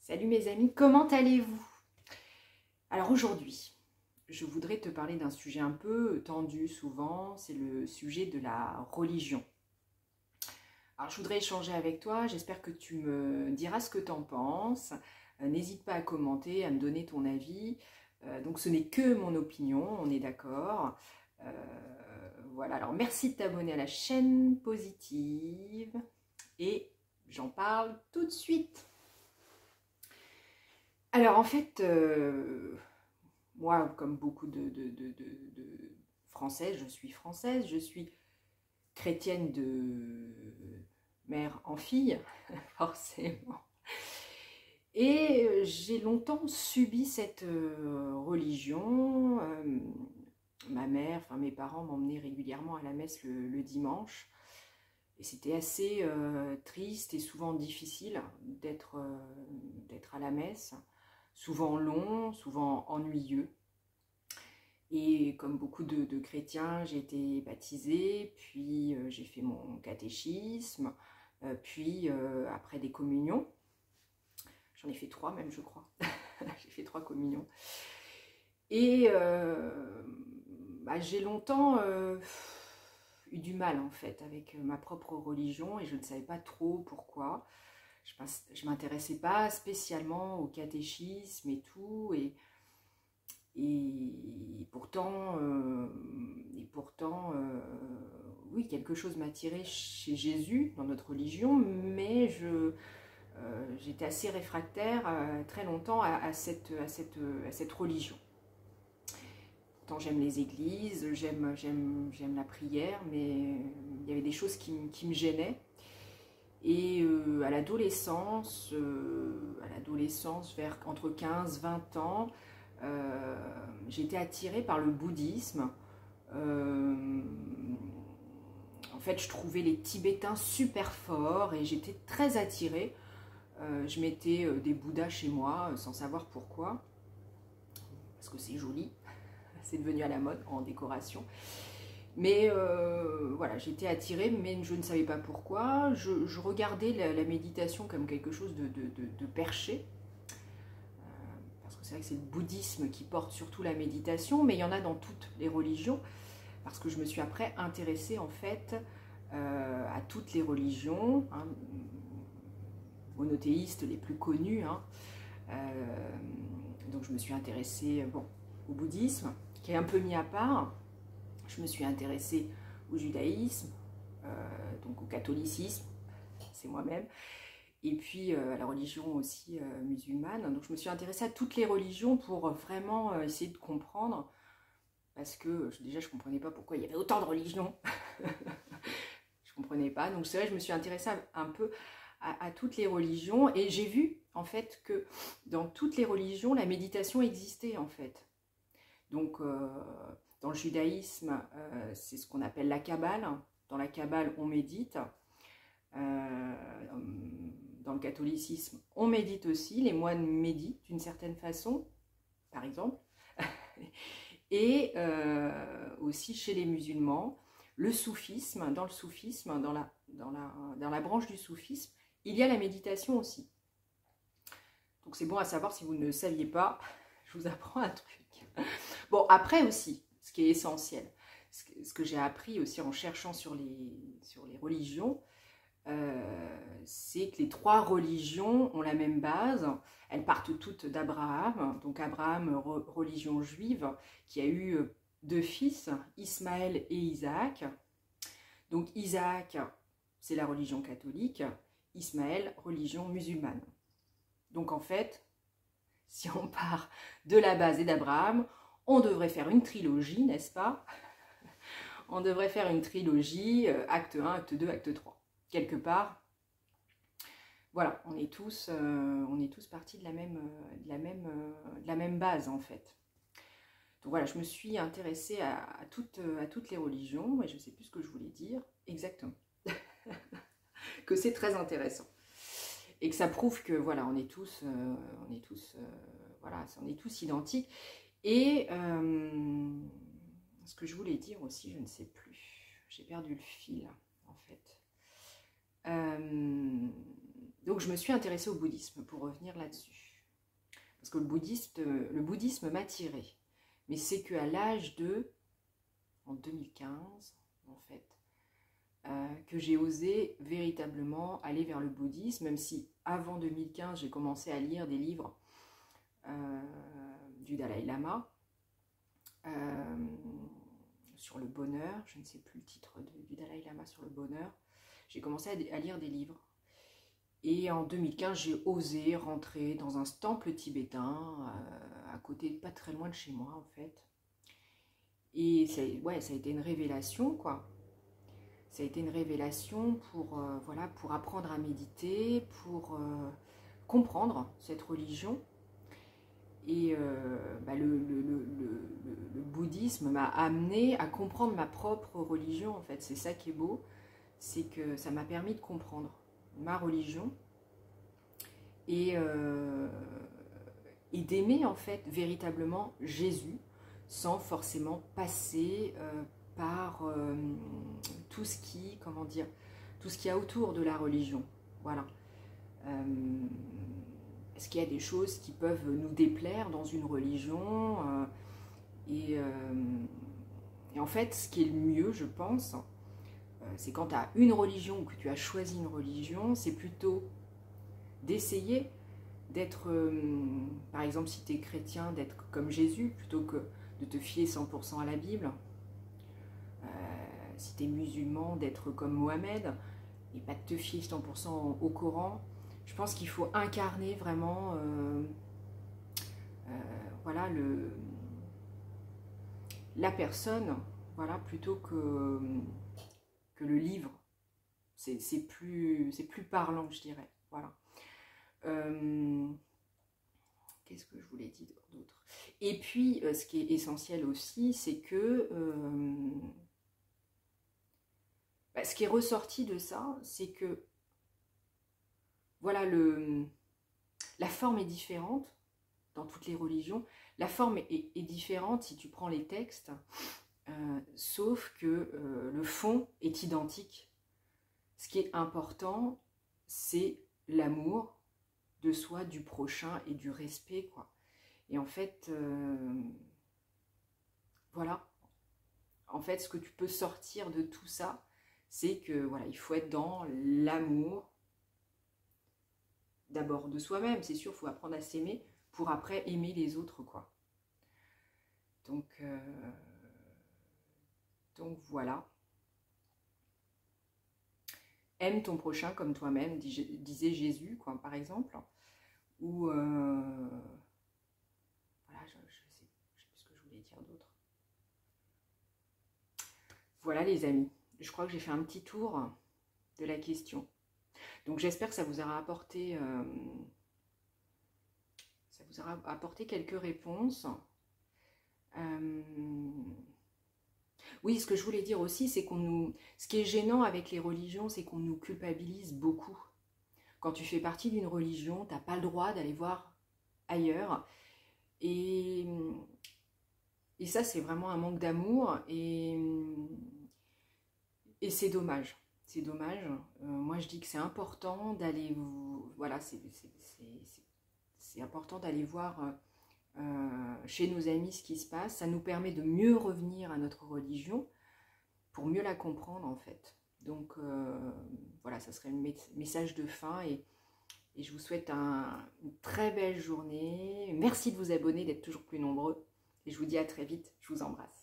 Salut mes amis, comment allez-vous? Alors aujourd'hui, je voudrais te parler d'un sujet un peu tendu souvent, c'est le sujet de la religion. Alors je voudrais échanger avec toi, j'espère que tu me diras ce que tu en penses. N'hésite pas à commenter, à me donner ton avis. Donc ce n'est que mon opinion, on est d'accord. Voilà, alors merci de t'abonner à la chaîne Positive et j'en parle tout de suite. Alors en fait, moi, comme beaucoup de Françaises, je suis chrétienne de mère en fille, forcément. Et j'ai longtemps subi cette religion. Ma mère, enfin mes parents m'emmenaient régulièrement à la messe le dimanche. Et c'était assez triste et souvent difficile d'être à la messe. Souvent long, souvent ennuyeux. Et comme beaucoup de chrétiens, j'ai été baptisée, puis j'ai fait mon catéchisme, puis après des communions. J'en ai fait 3 même, je crois. J'ai fait 3 communions. Et j'ai longtemps eu du mal en fait avec ma propre religion et je ne savais pas trop pourquoi. Je m'intéressais pas spécialement au catéchisme et tout. Et pourtant, oui, quelque chose m'attirait chez Jésus, dans notre religion, mais j'étais assez réfractaire très longtemps à cette religion. Pourtant, j'aime les églises, j'aime la prière, mais il y avait des choses qui me gênaient. Et à l'adolescence, vers entre 15 et 20 ans, j'étais attirée par le bouddhisme. En fait, je trouvais les Tibétains super forts et j'étais très attirée. Je mettais des Bouddhas chez moi sans savoir pourquoi, parce que c'est joli, c'est devenu à la mode en décoration. Mais voilà, j'étais attirée, mais je ne savais pas pourquoi. Je regardais la méditation comme quelque chose de perché. Parce que c'est vrai que c'est le bouddhisme qui porte surtout la méditation, mais il y en a dans toutes les religions. Parce que je me suis après intéressée en fait à toutes les religions, hein, monothéistes les plus connues. Hein. Donc je me suis intéressée au bouddhisme, qui est un peu mis à part. Je me suis intéressée au judaïsme, donc au catholicisme, c'est moi-même, et puis à la religion aussi musulmane. Donc je me suis intéressée à toutes les religions pour vraiment essayer de comprendre, parce que déjà je ne comprenais pas pourquoi il y avait autant de religions. Je ne comprenais pas, donc c'est vrai, je me suis intéressée un peu à toutes les religions, et j'ai vu en fait que dans toutes les religions, la méditation existait en fait. Donc dans le judaïsme, c'est ce qu'on appelle la Kabbale. Dans la Kabbale, on médite. Dans le catholicisme, on médite aussi. Les moines méditent d'une certaine façon, par exemple. Et aussi chez les musulmans, le soufisme, dans le soufisme, dans la branche du soufisme, il y a la méditation aussi. Donc c'est bon à savoir si vous ne le saviez pas, je vous apprends un truc. Bon, après aussi, ce qui est essentiel, ce que j'ai appris aussi en cherchant sur les religions, c'est que les 3 religions ont la même base. Elles partent toutes d'Abraham. Donc Abraham, religion juive, qui a eu 2 fils, Ismaël et Isaac. Donc Isaac, c'est la religion catholique. Ismaël, religion musulmane. Donc en fait, si on part de la base et d'Abraham, on devrait faire une trilogie, n'est-ce pas? On devrait faire une trilogie, acte 1, acte 2, acte 3. Quelque part, voilà, on est tous partis de la même base, en fait. Donc voilà, je me suis intéressée à toutes les religions, et je ne sais plus ce que je voulais dire exactement. Que c'est très intéressant. Et que ça prouve que, voilà, on est tous identiques. Et ce que je voulais dire aussi, je ne sais plus. J'ai perdu le fil, en fait. Donc je me suis intéressée au bouddhisme, pour revenir là-dessus. Parce que le bouddhisme m'a attirée. Mais c'est qu'à l'âge de, en 2015, en fait, que j'ai osé véritablement aller vers le bouddhisme, même si avant 2015, j'ai commencé à lire des livres du Dalai Lama, sur le bonheur, je ne sais plus le titre du Dalai Lama sur le bonheur. J'ai commencé à lire des livres. Et en 2015, j'ai osé rentrer dans un temple tibétain, à côté, pas très loin de chez moi en fait. Et ouais, ça a été une révélation, quoi. Ça a été une révélation voilà, pour apprendre à méditer, pour comprendre cette religion. Et bah, le bouddhisme m'a amené à comprendre ma propre religion, en fait. C'est ça qui est beau, c'est que ça m'a permis de comprendre ma religion et d'aimer, en fait, véritablement Jésus, sans forcément passer par tout ce qui, comment dire, tout ce qu'il y a autour de la religion. Voilà. Est-ce qu'il y a des choses qui peuvent nous déplaire dans une religion et en fait, ce qui est le mieux, je pense, c'est quand tu as une religion ou que tu as choisi une religion, c'est plutôt d'essayer d'être, par exemple, si tu es chrétien, d'être comme Jésus, plutôt que de te fier 100% à la Bible. Si tu es musulman, d'être comme Mohamed, et pas de te fier 100% au Coran. Je pense qu'il faut incarner vraiment voilà, la personne, voilà, plutôt que le livre. C'est plus parlant, je dirais. Voilà. Qu'est-ce que je voulais dire d'autre? Et puis, ce qui est essentiel aussi, c'est que ce qui est ressorti de ça, c'est que voilà, la forme est différente dans toutes les religions. La forme est différente si tu prends les textes, sauf que le fond est identique. Ce qui est important, c'est l'amour de soi, du prochain et du respect, quoi. Et en fait, voilà. En fait, ce que tu peux sortir de tout ça, c'est que voilà, il faut être dans l'amour, d'abord de soi-même, c'est sûr, il faut apprendre à s'aimer pour après aimer les autres, quoi. Donc voilà. Aime ton prochain comme toi-même, disait Jésus, quoi, par exemple. Ou voilà, je sais plus ce que je voulais dire d'autre. Voilà les amis, je crois que j'ai fait un petit tour de la question. Donc j'espère que ça vous aura apporté quelques réponses. Oui, ce que je voulais dire aussi, c'est ce qui est gênant avec les religions, c'est qu'on nous culpabilise beaucoup. Quand tu fais partie d'une religion, tu n'as pas le droit d'aller voir ailleurs. Et ça, c'est vraiment un manque d'amour. Et c'est dommage. C'est dommage. Moi, je dis que c'est important d'aller... Voilà, c'est important d'aller voir chez nos amis ce qui se passe. Ça nous permet de mieux revenir à notre religion pour mieux la comprendre, en fait. Donc, voilà, ça serait un message de fin. Et je vous souhaite une très belle journée. Merci de vous abonner, d'être toujours plus nombreux. Et je vous dis à très vite. Je vous embrasse.